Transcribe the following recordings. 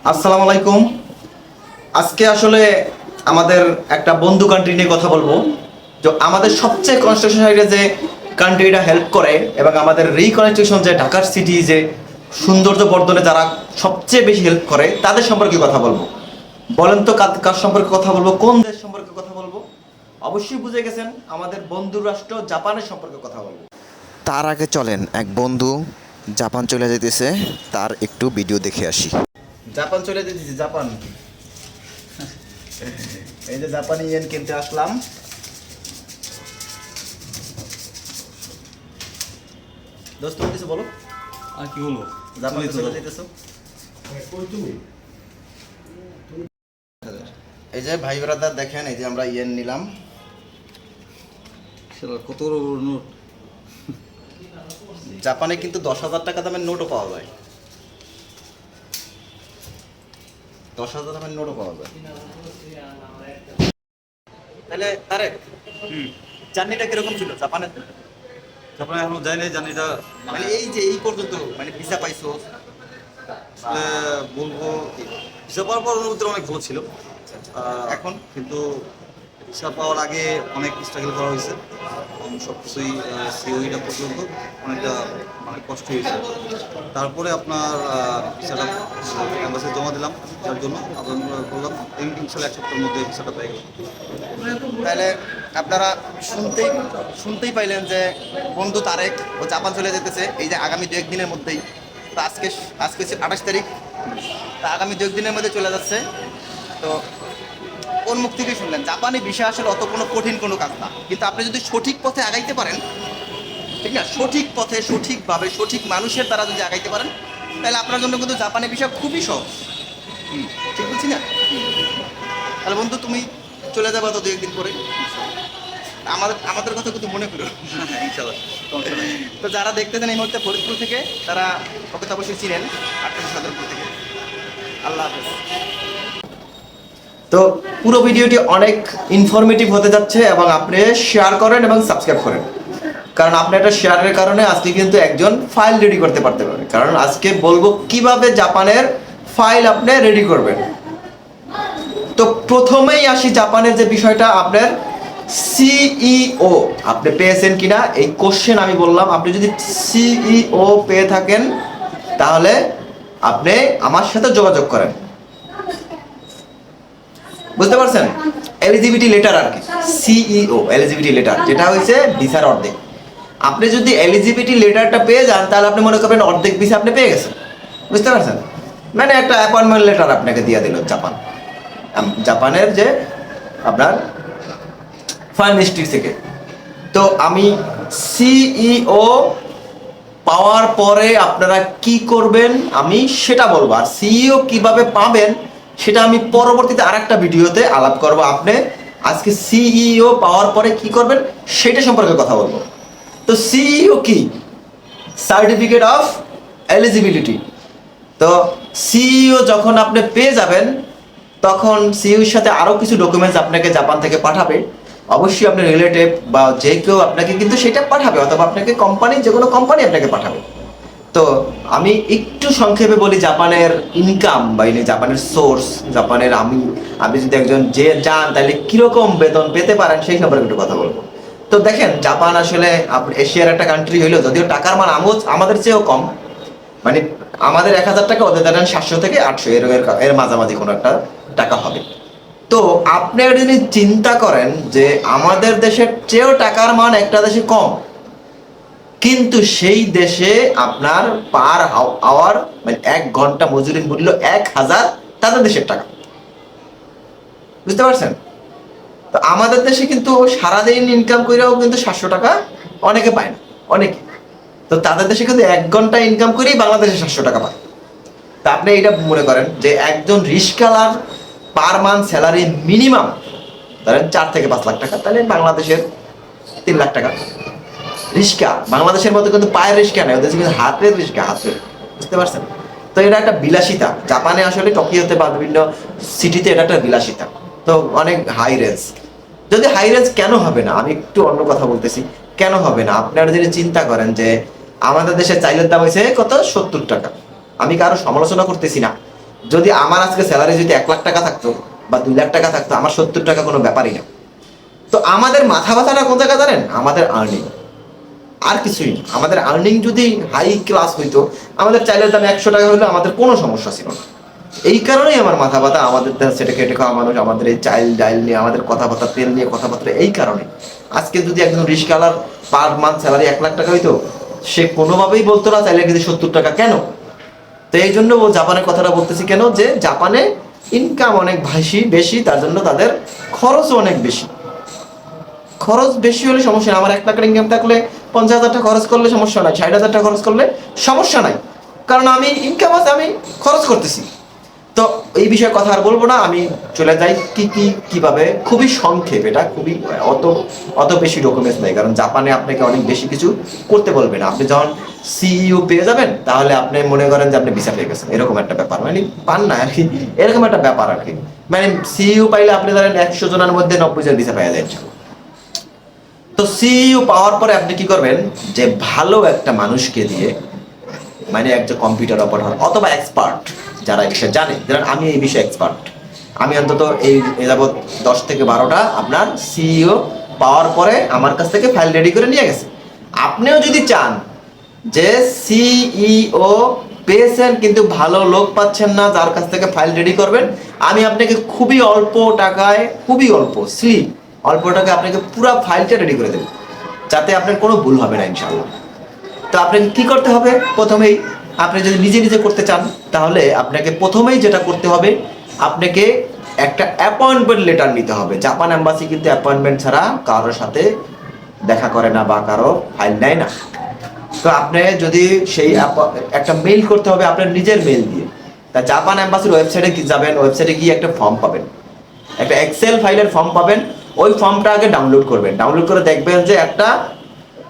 আসসালামু আলাইকুম। আজকে আসলে আমাদের একটা বন্ধু কান্ট্রি নিয়ে কথা বলবো। যে আমাদের সবচেয়ে কনস্ট্রাকশন সাইডে যে কান্ট্রিটা হেল্প করে এবং আমাদের রিকনস্ট্রাকশন যে ঢাকার সিটি যে সৌন্দর্য বর্ধনে যারা সবচেয়ে বেশি হেল্প করে তাদের সম্পর্কে কথা বলবো। বলেন তো কার সম্পর্কে কথা বলবো, কোন দেশ সম্পর্কে কথা বলবো? অবশ্যই বুঝে গেছেন, আমাদের বন্ধু রাষ্ট্র জাপানের সম্পর্কে কথা বলবো। তার আগে চলেন এক বন্ধু জাপান চলে যেতেছে, তার একটু ভিডিও দেখে আসি। জাপান চলে যেতেছি, জাপান। এই যে জাপানি ইয়েন কিনতে আসলাম। দোস্ত কিছু বলো। আর কি হলো? জাপানে চলে যেতেছো? এই যে ভাই ব্রাদার দেখেন, এই যে আমরা ইয়েন নিলাম। সেটা কত বড় বড় নোট। জাপানে কিন্তু 10,000 টাকা দামের নোটও পাওয়া যায়। 10,000 দামের নোটও পাওয়া যায়। তাহলে তারেক, জার্নিটা কিরকম ছিল জাপানে? তারপরে এখনো যাই নাই, জানি এটা মানে এই যে এই পর্যন্ত মানে ভিসা পাইছো? আসলে বলবো ভিসা পাওয়ার পর অনুভূতি অনেক ভালো ছিল। এখন কিন্তু ভিসা পাওয়ার আগে অনেক স্ট্রাগল করা হয়েছে এবং সব কিছুই সিওইটা পর্যন্ত অনেকটা অনেক কষ্ট হয়েছে। তারপরে আপনার ভিসাটা অ্যাম্বাসি জমা দিলাম, যার জন্য আবেদন করলাম। ইনশাল্লাহ 1 সপ্তাহের মধ্যে ভিসাটা পেয়ে গেলাম। তাহলে আপনারা শুনতেই পাইলেন যে বন্ধু তারেক ও জাপান চলে যেতেছে এই যে আগামী 2-1 দিনের মধ্যেই। তো আজকে হচ্ছে 28 তারিখ। তা আগামী 2-1 দিনের মধ্যে চলে যাচ্ছে। তো কোন মুখ থেকে শুনলেন? জাপানি বিষয় আসলে অত কোনো কঠিন কোনো কাজ না, কিন্তু আপনি যদি সঠিক পথে আগাইতে পারেন, ঠিক না, সঠিক পথে সঠিকভাবে সঠিক মানুষের দ্বারা যদি আগাইতে পারেন, তাহলে আপনার জন্য কিন্তু জাপানি বিষয় খুবই সহজ। ঠিক বলছি না? তাহলে বন্ধু তুমি চলে যাবে তো 2-1 দিন পরে। আমাদের আমাদের কথা কিন্তু মনে করো। ইনশাল্লাহ। তো যারা দেখতেছেন এই মুহূর্তে ফরিদপুর থেকে, তারা ওকে তো অবশ্যই চিনেন, 28 সদরপুর থেকে। আল্লাহ হাফেজ। তো পুরো ভিডিওটি অনেক ইনফরমেটিভ হতে যাচ্ছে এবং আপনি শেয়ার করেন এবং সাবস্ক্রাইব করেন, কারণ আপনি একটা শেয়ারের কারণে আজকে কিন্তু একজন ফাইল রেডি করতে পারতে পারেন। কারণ আজকে বলবো কিভাবে জাপানের ফাইল আপনি রেডি করবেন। তো প্রথমেই আসি জাপানের যে বিষয়টা, আপনার সিইও আপনি পেয়েছেন কিনা এই কোশ্চেন আমি বললাম। আপনি যদি সিইও পেয়ে থাকেন তাহলে আপনি আমার সাথে যোগাযোগ করেন। বুঝতে পারছেন? এলিজিবিলিটি লেটার আর কি, সিইও এলিজিবিলিটি লেটার, যেটা হয়েছে ভিসার অর্ধেক। আপনি যদি এলিজিবিলিটি লেটারটা পেয়ে যান তাহলে আপনি মনে করবেন অর্ধেক ভিসা আপনি পেয়ে গেছেন। বুঝতে পারছেন? মানে একটা অ্যাপয়েন্টমেন্ট লেটার আপনাকে দিয়ে দিল জাপানের যে আপনার ফরেন মিনিস্ট্রি থেকে। তো আমি সিইও পাওয়ার পরে আপনারা কি করবেন আমি সেটা বলবো, আর সিইও কিভাবে পাবেন সেটা আমি পরবর্তীতে আরেকটা ভিডিওতে আলাপ করব। আপনি আজকে সিইও পাওয়ার পরে কি করবেন সেটা সম্পর্কে কথা বলবো। তো সিইও কি? Certificate of eligibility. তো সিইও যখন আপনি পেয়ে যাবেন তখন সিইওর সাথে আরও কিছু ডকুমেন্টস আপনাকে জাপান থেকে পাঠাবে। অবশ্যই আপনার রিলেটিভ বা যে কেউ আপনাকে কিন্তু সেটা পাঠাবে, অথবা আপনাকে কোম্পানি, যে কোনো কোম্পানি আপনাকে পাঠাবে। তো আমি একটু সংক্ষেপে বলি জাপানের ইনকাম বা জাপানের সোর্স, জাপানের আপনি যদি একজন যে যান তাহলে কীরকম বেতন পেতে পারেন সেই সম্পর্কে একটু কথা বলবো। তো দেখেন, জাপান আসলে এশিয়ার একটা কান্ট্রি হইলো, যদিও টাকার মান আমাদের চেয়েও কম। মানে আমাদের 1,000 টাকা, ওদের ধরেন 700 থেকে 800 এর মাঝামাঝি কোনো একটা টাকা হবে। তো আপনি যদি চিন্তা করেন যে আমাদের দেশের চেয়েও টাকার মান একটা দেশে কম, কিন্তু সেই দেশে আপনার পার আওয়ার মানে 1 ঘন্টা মজুরি মূল্য 1,000 তাদের দেশের টাকা। বুঝতে পারছেন? তো আমাদের দেশে কিন্তু সারাদিন ইনকাম করেও কিন্তু 700 টাকা অনেকে পায় না, অনেকে। তো তাদের দেশে কিন্তু 1 ঘন্টা ইনকাম করেই বাংলাদেশে 700 টাকা পায়। তা আপনি এটা মনে করেন যে একজন রিস্কালার পার মান্থ স্যালারি মিনিমাম ধরেন 4 থেকে 5 লাখ টাকা, তাহলে বাংলাদেশের 3 লাখ টাকা। রিস্কা বাংলাদেশের মতো কিন্তু পায়ের রিস্কা নেই, ওদের কিন্তু হাতের রিস্কা, হাতের। বুঝতে পারছেন? তো এটা একটা বিলাসিতা। জাপানে আসলে টোকিওতে বা বিভিন্ন সিটিতে এটা একটা বিলাসিতা। তো অনেক হাই রেঞ্জ। যদি হাই রেঞ্জ কেন হবে না, আমি একটু অন্য কথা বলতেছি, কেন হবে না? আপনারা যদি চিন্তা করেন যে আমাদের দেশে চাইলের দাম হয়েছে কত, 70 টাকা। আমি কারো সমালোচনা করতেছি না, যদি আমার আজকে স্যালারি যদি 1 লাখ টাকা থাকতো বা 2 লাখ টাকা থাকতো, আমার 70 টাকা কোনো ব্যাপারই না। তো আমাদের মাথা ব্যথাটা কোন জায়গায় জানেন? আমাদের আর্নিং, আর কিছুই না। আমাদের আর্নিং যদি হাই ক্লাস হইতো, আমাদের চাইলের দাম 100 টাকা হলে আমাদের কোনো সমস্যা ছিল না। এই কারণেই আমার মাথা ব্যথা, আমাদের সেটা কেটে খাওয়া মানুষ, আমাদের এই চাইল ডাইল নিয়ে, আমাদের কথাবার্তা, তেল নিয়ে কথাবার্তা, এই কারণে। আজকে যদি একজন রিস্কাওয়ালার পার মান্থ স্যালারি 1 লাখ টাকা হইতো, সে কোনোভাবেই বলতো না চাইলে কিন্তু 70 টাকা কেন। তো এই জন্য জাপানের কথাটা বলতেছি কেন, যে জাপানে ইনকাম অনেক বেশি, তার জন্য তাদের খরচও অনেক বেশি। খরচ বেশি হলে সমস্যা নাই। আমার 1 লাখের ইনকাম থাকলে 50,000 টাকা খরচ করলে সমস্যা নাই, 60,000 টাকা খরচ করলে সমস্যা নাই, কারণ আমি ইনকাম আছে, আমি খরচ করতেছি। তো এই বিষয়ে কথা আর বলবো না, আমি চলে যাই কিভাবে, খুবই সংক্ষেপ, এটা খুবই অত বেশি ডকুমেন্টস নেই, কারণ জাপানে আপনাকে অনেক বেশি কিছু করতে বলবে না। আপনি যখন সিইও পেয়ে যাবেন, তাহলে আপনি মনে করেন যে আপনি ভিসা পেয়ে গেছেন, এরকম একটা ব্যাপার, মানে পান না আর কি, এরকম একটা ব্যাপার আর কি। মানে সিইও পাইলে আপনি ধরেন 100 জনের মধ্যে 90 জন ভিসা পেয়ে যাচ্ছেন। তো সিইও পাওয়ার পরে আপনি কি করবেন, যে ভালো একটা মানুষকে দিয়ে, মানে একজন কম্পিউটার অপারেটর অথবা এক্সপার্ট, যারা এই বিষয়ে জানে, যেমন আমি এই বিষয়ে এক্সপার্ট, আমি অন্তত এই যাবৎ 10 থেকে 12টা আপনার সিইও পাওয়ার পরে আমার কাছ থেকে ফাইল রেডি করে নিয়ে গেছে। আপনিও যদি চান যে সিইও পেয়েছেন কিন্তু ভালো লোক পাচ্ছেন না, যার কাছ থেকে ফাইল রেডি করবেন, আমি আপনাকে খুবই অল্প টাকায়, খুবই অল্প টাকায় আপনাকে পুরো ফাইলটা রেডি করে দেব, যাতে আপনার কোনো ভুল হবে না ইনশাআল্লাহ। তো আপনাকে কি করতে হবে? প্রথমেই আপনি যদি নিজে করতে চান, তাহলে আপনাকে প্রথমেই যেটা করতে হবে, আপনাকে একটা অ্যাপয়েন্টমেন্ট লেটার নিতে হবে। জাপান এম্বাসি কিন্তু অ্যাপয়েন্টমেন্ট ছাড়া কারোর সাথে দেখা করে না বা কারো ফাইল নেয় না। তো আপনি যদি সেই একটা মেইল করতে হবে আপনার নিজের মেইল দিয়ে। তা জাপান এম্বাসির ওয়েবসাইটে যাবেন, ওয়েবসাইটে গিয়ে একটা ফর্ম পাবেন, একটা এক্সেল ফাইলের ফর্ম পাবেন। ওই ফর্মটা আগে ডাউনলোড করবেন, ডাউনলোড করে দেখবেন যে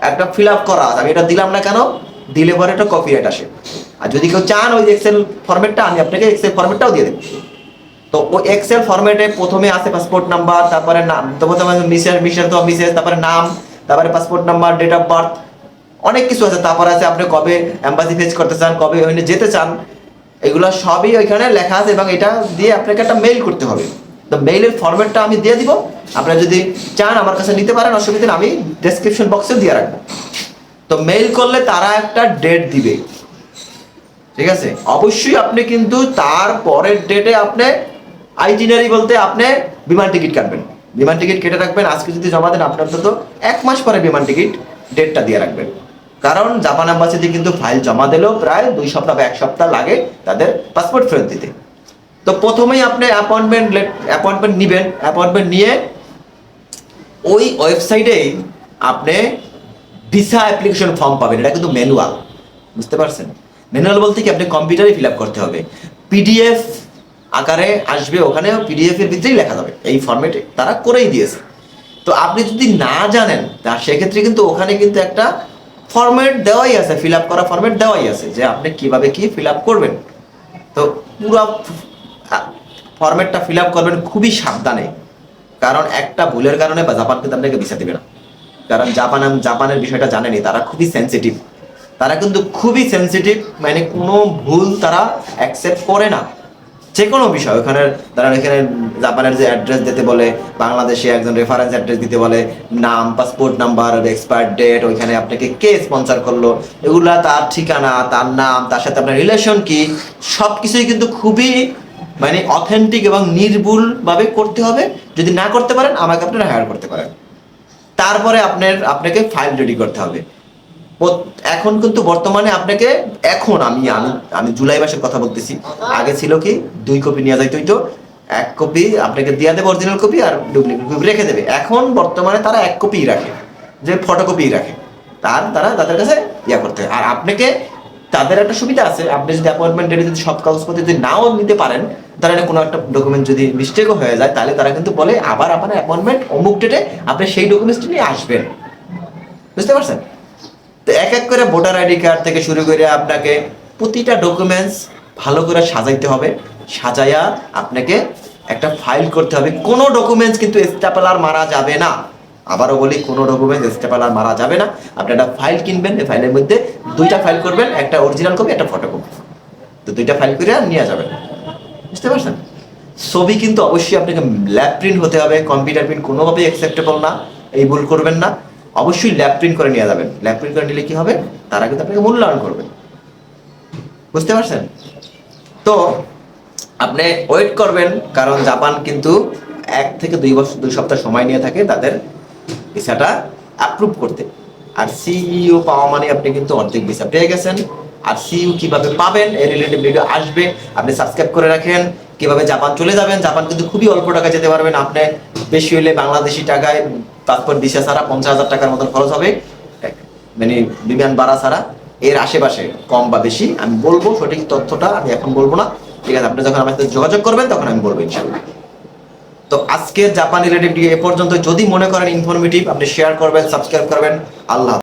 একটা ফিল আপ করা আছে। আমি এটা দিলাম না কেন, দিলে পরে একটা কপিরাইট আসে। আর যদি কেউ চান ওই এক্সেল ফরম্যাটটা, আমি আপনাকে এক্সেল ফরম্যাটটাও দিয়ে দেবো। তো ওই এক্সেল ফরম্যাটে প্রথমে আছে পাসপোর্ট নাম্বার, তারপরে নাম, মিসেস, তারপরে নাম, তারপরে passport number, date of birth, অনেক কিছু আছে। তারপরে আছে আপনি কবে এম্বাসি ফেস করতে চান, কবে ওখানে যেতে চান, এগুলো সবই ওইখানে লেখা আছে, এবং এটা দিয়ে আপনাকে একটা মেইল করতে হবে। তো মেইলের ফরম্যাটটা আমি দিয়ে দিব, আপনারা যদি চান আমার কাছে নিতে পারেন, অসুবিধা নেই, আমি ডেসক্রিপশন বক্সে দিয়ে রাখবো। তো মেইল করলে তারা একটা ডেট দিবে, ঠিক আছে? অবশ্যই আপনি কিন্তু তার পরের ডেটে আপনি আইটিনারি বলতে আপনি বিমান টিকিট কাটবেন, বিমান টিকিট কেটে রাখবেন। আজকে যদি জমা দেন, আপনার তো 1 মাস পরে বিমান টিকিট ডেটটা দিয়ে রাখবেন, কারণ জাপান এম্বাসিতে কিন্তু ফাইল জমা দিলেও প্রায় 2 সপ্তাহ বা 1 সপ্তাহ লাগে তাদের পাসপোর্ট ফেরত দিতে। তো প্রথমেই আপনি অ্যাপয়েন্টমেন্ট নেবেন, অ্যাপয়েন্টমেন্ট নিয়ে ওই ওয়েবসাইটেই আপনি ভিসা অ্যাপ্লিকেশন ফর্ম পাবেন। এটা কিন্তু ম্যানুয়াল, বুঝতে পারছেন? ম্যানুয়াল বলতে কি, আপনি কম্পিউটারে ফিল আপ করতে হবে, পিডিএফ আকারে আসবে, ওখানেও পিডিএফ এর ভিতরেই লেখা যাবে, এই ফরম্যাটে তারা করেই দিয়েছে। তো আপনি যদি না জানেন, তা সেক্ষেত্রে কিন্তু ওখানে কিন্তু একটা ফরম্যাট দেওয়াই আছে, ফিল আপ করা ফরম্যাট দেওয়াই আছে, যে আপনি কিভাবে কি ফিল আপ করবেন। তো পুরো ফরম্যাটটা ফিল আপ করবেন খুবই সাবধানে, কারণ একটা ভুলের কারণে বা জাপান কিন্তু আপনাকে ভিসা দেবে না। কারণ জাপানের বিষয়টা জানেনি, তারা খুবই সেন্সিটিভ, তারা কিন্তু খুবই সেন্সিটিভ, মানে কোনো ভুল তারা অ্যাকসেপ্ট করে না, যে কোনো বিষয়। তারা এখানে জাপানের যে অ্যাড্রেস দিতে বলে, বাংলাদেশে একজন রেফারেন্স অ্যাড্রেস দিতে বলে, নাম, পাসপোর্ট নাম্বার, এক্সপায়ার ডেট, ওইখানে আপনাকে কে স্পন্সর করলো, এগুলা, তার ঠিকানা, তার নাম, তার সাথে আপনার রিলেশন কি, সব কিছুই কিন্তু খুবই মানে অথেন্টিক এবং নির্ভুলভাবে করতে হবে। যদি না করতে পারেন, আমাকে আপনারা হায়ার করতে পারেন। তারপরে আপনাকে ফাইল রেডি করতে হবে। এখন কিন্তু বর্তমানে আপনাকে, এখন আমি জুলাই মাসের কথা বলতেছি, আগে ছিল কি 2 কপি নিয়ে যাইতে হইতো, 1 কপি আপনাকে দিয়ে দেবে অরিজিনাল কপি, আর ডুপ্লিকেট কপি রেখে দেবে। এখন বর্তমানে তারা 1 কপি রাখে, যে ফটোকপি রাখে, তারা তাদের কাছে করতে হয়। আর আপনাকে তাদের একটা সুবিধা আছে, আপনি যদি অ্যাপয়েন্টমেন্ট ডেটে যদি সব কাগজপত্র যদি নাও নিতে পারেন, তাহলে কোনো একটা ডকুমেন্ট যদি মিস্টেকও হয়ে যায়, তাহলে তারা কিন্তু বলে আবার আপনার অ্যাপয়েন্টমেন্ট অমুক ডেটে আপনি সেই ডকুমেন্টসটি নিয়ে আসবেন, বুঝতে পারছেন? তো এক করে ভোটার আইডি কার্ড থেকে শুরু করে আপনাকে প্রতিটা ডকুমেন্টস ভালো করে সাজাইতে হবে, সাজাইয়া আপনাকে একটা ফাইল করতে হবে। কোনো ডকুমেন্টস কিন্তু স্ট্যাপলার মারা যাবে না, আবারও বলি, কোনো ডকুমেন্টস স্ট্যাপলার মারা যাবে না। আপনি একটা ফাইল কিনবেন, এই ফাইলের মধ্যে 2টা ফাইল করবেন, একটা অরিজিনাল কপি, একটা ফটোকপি, তো 2টা ফাইল করে নিয়ে যাবেন। বুঝতে পারছেন? ছবি কিন্তু অবশ্যই আপনাকে ল্যাব প্রিন্ট হতে হবে, কম্পিউটার প্রিন্ট কোনোভাবেই অ্যাকসেপ্টেবল না, এই ভুল করবেন না। অবশ্যই ল্যাব প্রিন্ট করে নিয়ে যাবেন। ল্যাব প্রিন্ট করে নিলে কি হবে, তারা কিন্তু আপনাকে মূল্যায়ন করবে। বুঝতে পারছেন? তো আপনি ওয়েট করবেন, কারণ জাপান কিন্তু 1 থেকে 2 সপ্তাহ সময় নিয়ে থাকে তাদের ভিসাটা অ্যাপ্রুভ করতে। আর সিইও পাওয়া মানে আপনি কিন্তু অর্ধেক ভিসা পেয়ে গেছেন। আর সিইও কিভাবে পাবেন এই রিলেটেড ভিডিও আসবে, আপনি সাবস্ক্রাইব করে রাখেন। কিভাবে জাপান চলে যাবেন, জাপান কিন্তু খুবই অল্প টাকা যেতে পারবেন। আপনি বেশি হলে বাংলাদেশি টাকায় পাসপোর্ট ভিসা ছাড়া 50,000 টাকার মতন খরচ হবে, মানে বিমান ভাড়া ছাড়া। এর আশেপাশে কম বা বেশি আমি বলবো, সঠিক তথ্যটা আমি এখন বলবো না, ঠিক আছে? আপনি যখন আমার সাথে যোগাযোগ করবেন তখন আমি বলবো ইনশাআল্লাহ। তো আজকে জাপান রিলেটেড এ পর্যন্ত। যদি মনে করেন ইনফরমেটিভ, আপনি শেয়ার করবেন, সাবস্ক্রাইব করবেন। আল্লাহ।